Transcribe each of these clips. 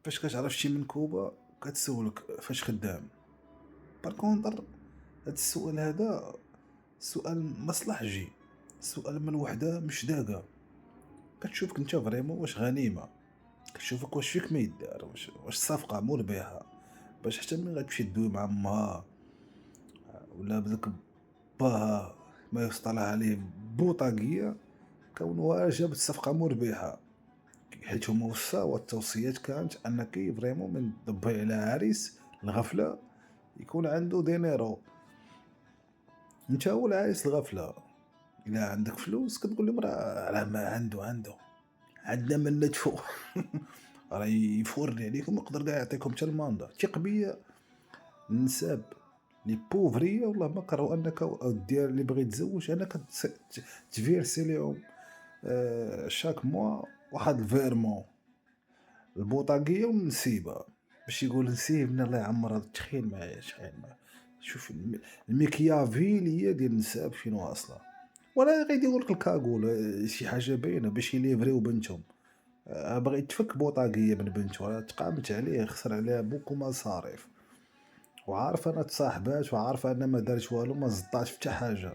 فاش كتعرف شي منكوبة كتسولك فاش خدام. بار كونطر هاد السؤال هذا سؤال مصلحجي، سؤال من وحدة مش داقة، كتشوفك انت فريمون واش غنيمة، كتشوفك واش فيك ما يدار، واش الصفقة مربحة، باش حتى ملي غتمشي دوي مع امها ولا بداك باها ما يصطلح عليه بوطاقية كونها جابت صفقة مربحة، حيت هما وصاو التوصيات كانت انك فريمون من تدبي على عريس الغفلة يكون عنده دينيرو. انت هو العريس الغفلة، الا عندك فلوس كتقول لهم راه ما عنده عندنا من ندفو راه يفورني عليكم يقدر كاع يعطيكم حتى الماندا. ثق بيا النساب لي بوفرية والله ما كرهوا انك دير اللي بغى يتزوج انك تفيرسي ليهم شاك موا واحد الفيرمون البوطاقية والنسيبة باش يقول نسيبنا الله يعمر هذا التخيل معايا تخيل معايا. شوف الميكيافيلية ديال النساب فين واصلة. ولا غيدير لك الكاغول شي حاجة باينة باش يليفريو بنتهم. باغي تفك بوطاقية من بنته راه تقامت عليه خسر عليها بوكو مصاريف وعارفة أنا تصاحبات وعارفة أنا ما دارت والو ما زطاتش في حتى حاجة.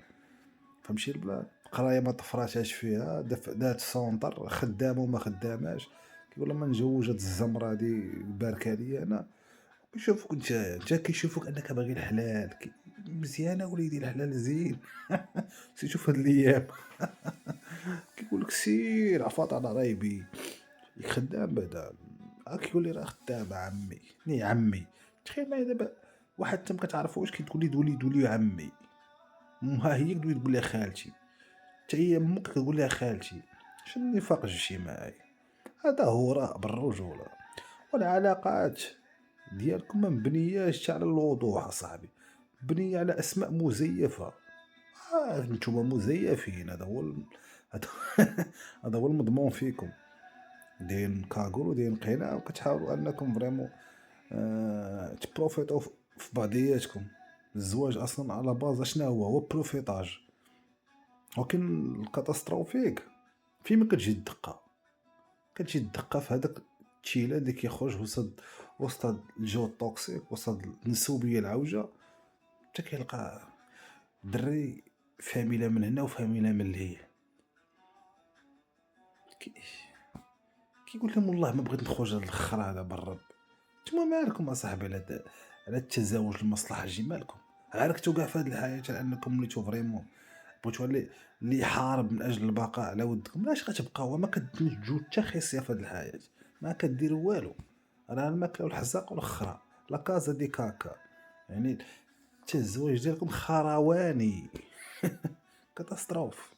فمشي البلان قراية ما طفراتهاش فيها دات سونطر خدامة وما خداماش كيقول لها ما نجوج هاد الزمرة هادي باركة ليا أنا. كيشوفوك انت كيشوفوك انك باغي الحلال مزيانة وليدي الحلال زين سيرتو في هاد الايام كيقول لك سير عفاط على رايبي ياك خدام بعدا. كيقول لي راه خدام عمي ني عمي. تخيل معايا دابا واحد انت ما كتعرفوش كتقول لي تولي عمي. ها هي كتولي تقول لها خالتي حتى هي امك كتقول لها خالتي. شنو النفاق جبتي معايا؟ هذا هراء بالرجولة. والعلاقات ديالكم ما مبنياش على الوضوح اصاحبي، مبنية على اسماء مزيفة. نتوما مزيفين هذا هو هذا هذا هو المضمون فيكم. دايرين كاغول ودايرين قناع وكتحاولوا انكم فريمون تبروفيتو في بعضياتكم. الزواج اصلا على باز شنو هو بروفيتاج. ولكن الكاتاستروفيك فين ما كتجي الدقة، كتجي الدقة في هذاك التشيلان اللي كيخرج وسط الجو التوكسيك وسط النسوبية العوجة. حتى كيلقى دري فاميلا من هنا وفاميلا من لهيه كي- كيقول لهم والله ما بغيت نخرج هاد الخرا هذا بالرب. نتوما مالكم اصاحبي على التزاوج المصلحجي مالكم؟ عاركتو كاع في هاد الحياة على انكم وليتو فريمون بغيتو اللي يحارب من اجل البقاء على ودكم. علاش غتبقاو ما كتنتجو حتى خصيه في هاد الحياة؟ ما كديروا والو. راه الماكله والحزاق والخرا لا كازا دي كاكا. يعني حتى الزواج ديالكم خرواني كاتاستروف.